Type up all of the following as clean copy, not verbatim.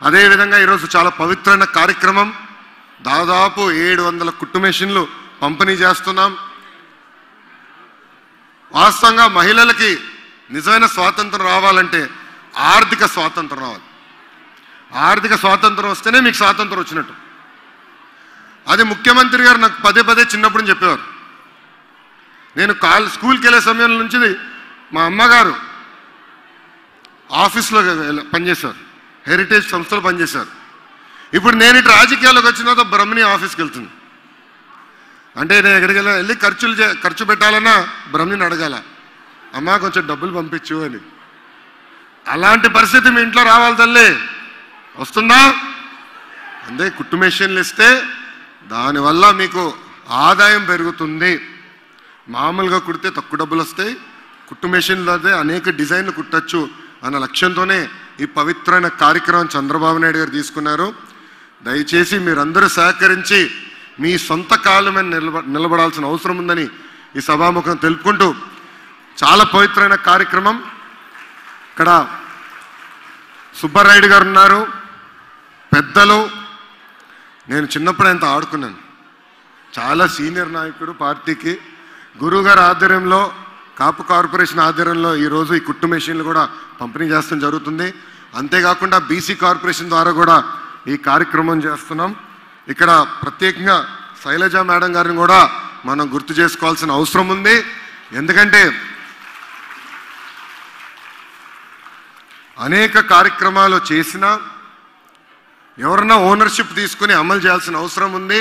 అదేవిధంగా ఈరోజు చాలా పవిత్రమైన కార్యక్రమం, దాదాపు 700 కుట్టు మెషిన్లు పంపిణీ చేస్తున్నాం. వాస్తవంగా మహిళలకి నిజమైన స్వాతంత్రం రావాలంటే ఆర్థిక స్వాతంత్రం రావాలి. ఆర్థిక స్వాతంత్రం వస్తేనే మీకు స్వాతంత్రం వచ్చినట్టు. అది ముఖ్యమంత్రి గారు నాకు పదే పదే చిన్నప్పుడు చెప్పేవారు. నేను స్కూల్కి వెళ్ళే సమయం నుంచి మా అమ్మగారు ఆఫీస్లో పనిచేశారు, హెరిటేజ్ సంస్థలో పనిచేశారు. ఇప్పుడు నేను ఇటు రాజకీయాల్లోకి వచ్చిన తర్వాత బ్రహ్మణి ఆఫీస్కి వెళ్తుంది. అంటే నేను ఎక్కడికి వెళ్ళి ఖర్చు పెట్టాలన్నా బ్రహ్మణిని అడగాల, అమ్మా కొంచెం డబ్బులు పంపించు అని. అలాంటి పరిస్థితి మీ ఇంట్లో రావాలి తల్లి, వస్తుందా? అంతే, కుట్టు మెషిన్లు ఇస్తే దానివల్ల మీకు ఆదాయం పెరుగుతుంది. మామూలుగా కుడితే తక్కువ డబ్బులు వస్తాయి, కుట్టు మెషిన్లు అయితే అనేక డిజైన్లు కుట్టచ్చు అన్న లక్ష్యంతోనే ఈ పవిత్రమైన కార్యక్రమం చంద్రబాబు నాయుడు గారు తీసుకున్నారు. దయచేసి మీరందరూ సహకరించి మీ సొంత కాళ్ళ మీద నిలబడాల్సిన అవసరం ఉందని ఈ సభాముఖం తెలుపుకుంటూ, చాలా పవిత్రమైన కార్యక్రమం. ఇక్కడ సుబ్బారాయుడు గారు ఉన్నారు, పెద్దలు. నేను చిన్నప్పుడు ఎంత ఆడుకున్నాను, చాలా సీనియర్ నాయకుడు పార్టీకి. గురువు గారి ఆధ్వర్యంలో, కాపు కార్పొరేషన్ ఆధ్వర్యంలో ఈరోజు ఈ కుట్టు మెషిన్లు కూడా పంపిణీ చేస్తడం జరుగుతుంది. అంతేకాకుండా బీసీ కార్పొరేషన్ ద్వారా కూడా ఈ కార్యక్రమం చేస్తున్నాం. ఇక్కడ ప్రత్యేకంగా శైలజ మేడం గారిని కూడా మనం గుర్తు చేసుకోవాల్సిన అవసరం ఉంది. ఎందుకంటే అనేక కార్యక్రమాలు చేసినా ఎవరన్నా ఓనర్షిప్ తీసుకుని అమలు చేయాల్సిన అవసరం ఉంది.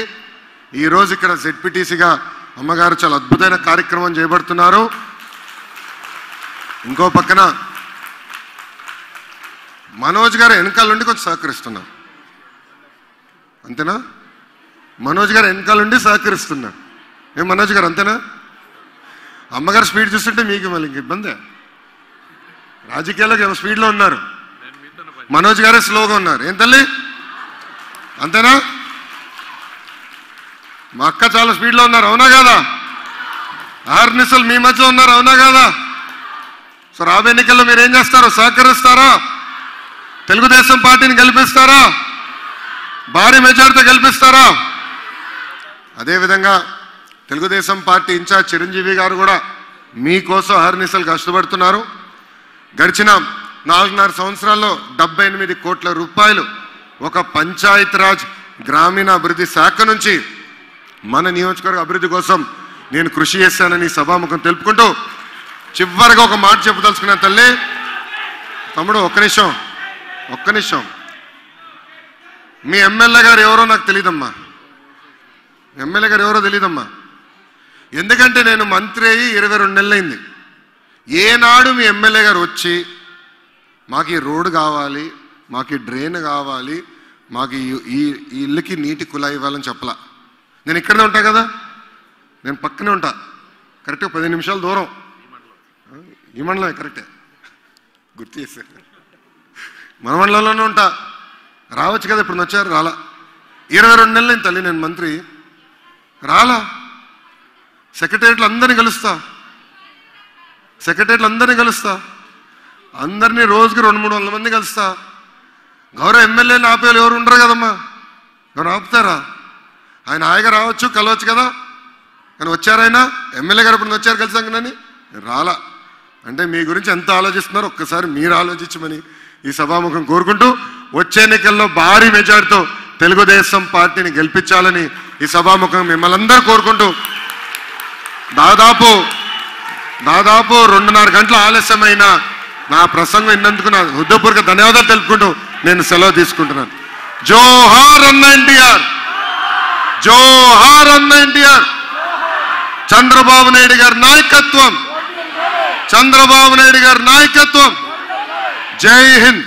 ఈరోజు ఇక్కడ జెడ్పీటీసీగా అమ్మగారు చాలా అద్భుతమైన కార్యక్రమం చేపడుతున్నారు. ఇంకో పక్కన మనోజ్ గారు వెనకాల నుండి కొంచెం సహకరిస్తున్నారు, అంతేనా? మనోజ్ గారు వెనకాల నుండి సహకరిస్తున్నారు. ఏం మనోజ్ గారు, అంతేనా? అమ్మగారు స్పీడ్ చూస్తుంటే మీకు మళ్ళీ ఇంక ఇబ్బందే. రాజకీయాలకు స్పీడ్లో ఉన్నారు, మనోజ్ గారే స్లోగా ఉన్నారు. ఏం తల్లి, అంతేనా? మా అక్క చాలా స్పీడ్లో ఉన్నారు, అవునా కాదా? ఆర్నిసలు మీ మధ్యలో ఉన్నారు, అవునా కాదా? సో రాబోయే ఎన్నికల్లో మీరు ఏం చేస్తారో, సహకరిస్తారా? తెలుగుదేశం పార్టీని గెలిపిస్తారా? భారీ మెజారిటీతో గెలిపిస్తారా? అదేవిధంగా తెలుగుదేశం పార్టీ ఇన్ఛార్జ్ చిరంజీవి గారు కూడా మీకోసం అహర్నిశలు కష్టపడుతున్నారు. గడిచిన 4.5 సంవత్సరాల్లో 78 కోట్ల రూపాయలు ఒక పంచాయతీరాజ్ గ్రామీణ అభివృద్ధి శాఖ నుంచి మన నియోజకవర్గ అభివృద్ధి కోసం నేను కృషి చేశానని సభాముఖం తెలుపుకుంటూ, చివరిగా ఒక మాట చెప్పదలుచుకున్నాను. తల్లి, తమ్ముడు, ఒక్క నిమిషం. మీ ఎమ్మెల్యే గారు ఎవరో నాకు తెలియదమ్మా, ఎమ్మెల్యే గారు ఎవరో తెలియదమ్మా. ఎందుకంటే నేను మంత్రి అయ్యి 22 నెలలైంది. ఏనాడు మీ ఎమ్మెల్యే గారు వచ్చి మాకు ఈ రోడ్డు కావాలి, మాకు ఈ డ్రైన్ కావాలి, మాకు ఈ ఇల్లుకి నీటి కుళాయి ఇవ్వాలని చెప్పలా. నేను ఇక్కడనే ఉంటా కదా, నేను పక్కనే ఉంటా, కరెక్ట్గా 10 నిమిషాల దూరం. ఈ మండలమే, కరెక్టే గుర్తు చేశారు. మన మండలంలోనే ఉంటా, రావచ్చు కదా. ఇప్పుడు వచ్చారు, రాలా. 22 నెలలైంది తల్లి నేను మంత్రి, రాలా. సెక్రటేరియట్లు అందరినీ కలుస్తా, అందరినీ రోజుకి 200-300 మంది కలుస్తా. గౌరవ ఎమ్మెల్యేని ఆపేవాళ్ళు ఎవరు ఉండరు కదమ్మా, ఎవరు ఆపుతారా? ఆయన హాయిగా రావచ్చు, కలవచ్చు కదా. కానీ వచ్చారైనా ఎమ్మెల్యే గారు ఇప్పుడు వచ్చారు కలిసాం కానీ రాలా. అంటే మీ గురించి ఎంత ఆలోచిస్తున్నారో ఒక్కసారి మీరు ఆలోచించమని ఈ సభాముఖం కోరుకుంటూ, వచ్చే ఎన్నికల్లో భారీ మెజార్టీతో తెలుగుదేశం పార్టీని గెలిపించాలని ఈ సభాముఖం మిమ్మల్ని అందరూ కోరుకుంటూ, దాదాపు 2.5 గంటల ఆలస్యమైన నా ప్రసంగం విన్నందుకు నా హృదయపూర్వక ధన్యవాదాలు తెలుపుకుంటూ నేను సెలవు తీసుకుంటున్నాను. జోహార్ అన్న ఎన్టీఆర్, జోహార్ అన్న ఎన్టీఆర్. చంద్రబాబు నాయుడు గారి నాయకత్వం, జై హింద్.